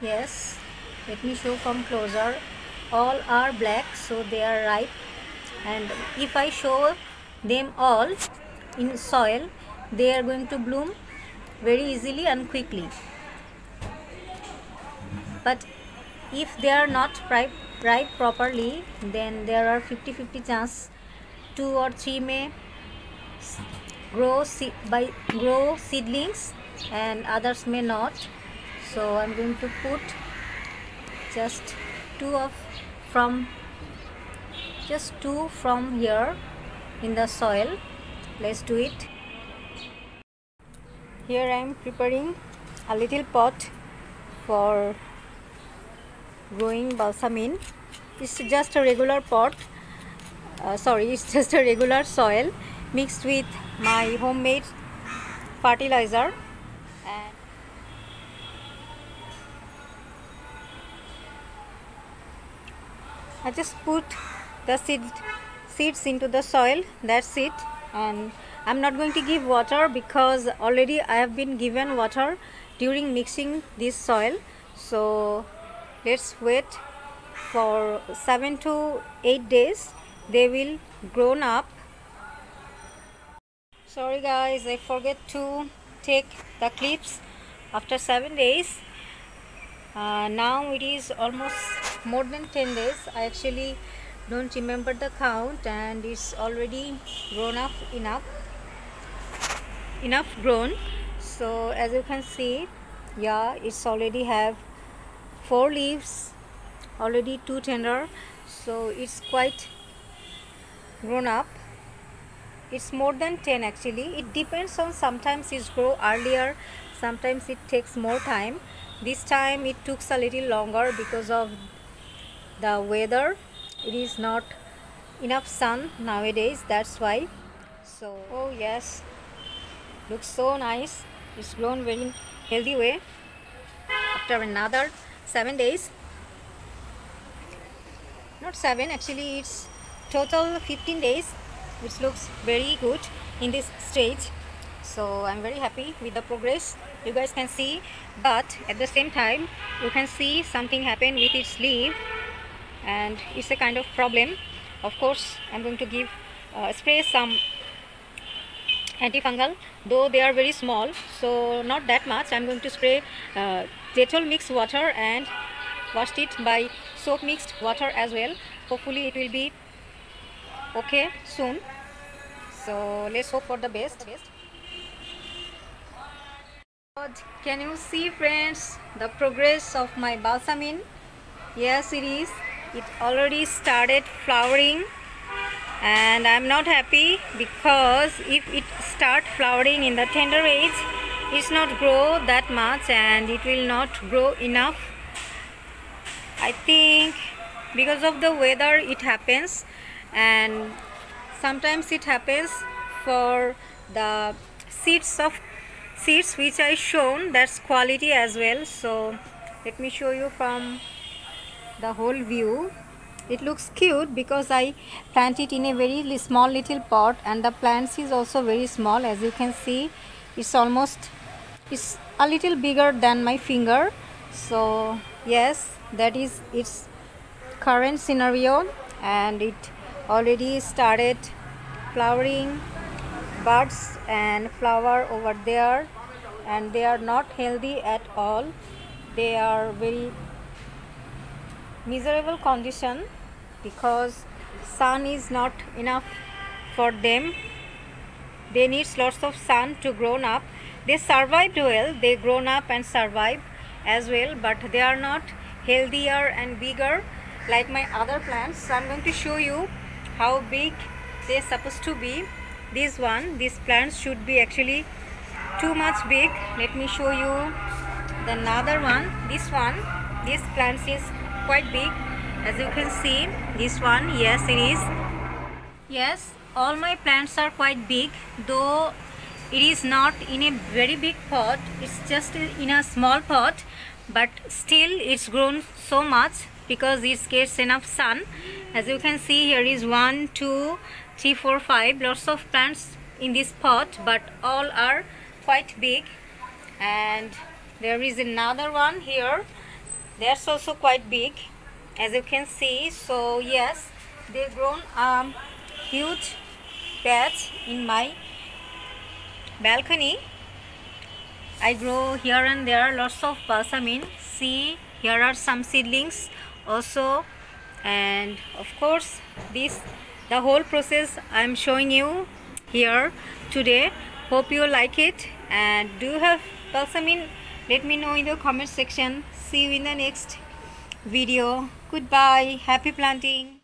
Yes, let me show from closer. All are black, so they are ripe. And if I show them all in soil, they are going to bloom very easily and quickly. But if they are not ripe properly, then there are 50-50 chance 2 or 3 may grow seedlings and others may not. So I'm going to put just two from here in the soil. Let's do it. Here I am preparing a little pot for growing balsamine. It's just a regular pot, it's just a regular soil mixed with my homemade fertilizer. And I just put the seeds into the soil, that's it. And I'm not going to give water because already I have been given water during mixing this soil. So let's wait for 7 to 8 days. They will grown up. Sorry guys, I forget to take the clips after 7 days. Now it is almost more than 10 days. I actually don't remember the count, and it's already grown up enough grown. So as you can see, yeah, it's already have 4 leaves, already 2 tender, so it's quite grown up. It's more than 10 actually. It depends on, sometimes it grow earlier, sometimes it takes more time. This time it took a little longer because of the weather. It is not enough sun nowadays, that's why. So oh yes, looks so nice. It's grown very healthy way. After another 7 days, not 7 actually, it's total 15 days, which looks very good in this stage. So I'm very happy with the progress you guys can see. But at the same time, you can see something happen with its leaf, and it's a kind of problem. Of course, I'm going to give spray some antifungal, though they are very small, so not that much. I'm going to spray Dettol mixed water and wash it by soap mixed water as well. Hopefully it will be okay soon. So let's hope for the best. Can you see, friends, the progress of my balsamine? Yes, it is. It already started flowering, and I'm not happy because if it start flowering in the tender age, it's not grow that much and it will not grow enough. I think because of the weather it happens, and sometimes it happens for the seeds which I shown, that's quality as well. So let me show you from the whole view. It looks cute because I plant it in a very small little pot, and the plants is also very small. As you can see, it's a little bigger than my finger. So yes, that is its current scenario, and it already started flowering, buds and flower over there, and they are not healthy at all. They are very miserable condition because sun is not enough for them. They need lots of sun to grow up. They survived well, they grown up and survived as well, but they are not healthier and bigger like my other plants. So I'm going to show you how big they're supposed to be. These plants should be actually too much big. Let me show you the another one. This plant is quite big. As you can see, this one, yes, it is. Yes, all my plants are quite big, though it is not in a very big pot. It's just in a small pot, but still it's grown so much because it gets enough sun. As you can see, here is 1, 2, 3, 4, 5 lots of plants in this pot, but all are quite big. And there is another one here. That's also quite big, as you can see. So yes, they've grown huge patch in my balcony. I grow here and there lots of balsamine. See, here are some seedlings also, and of course the whole process I'm showing you here today. Hope you like it, and do you have balsamine? Let me know in the comment section. See you in the next video. Goodbye. Happy planting.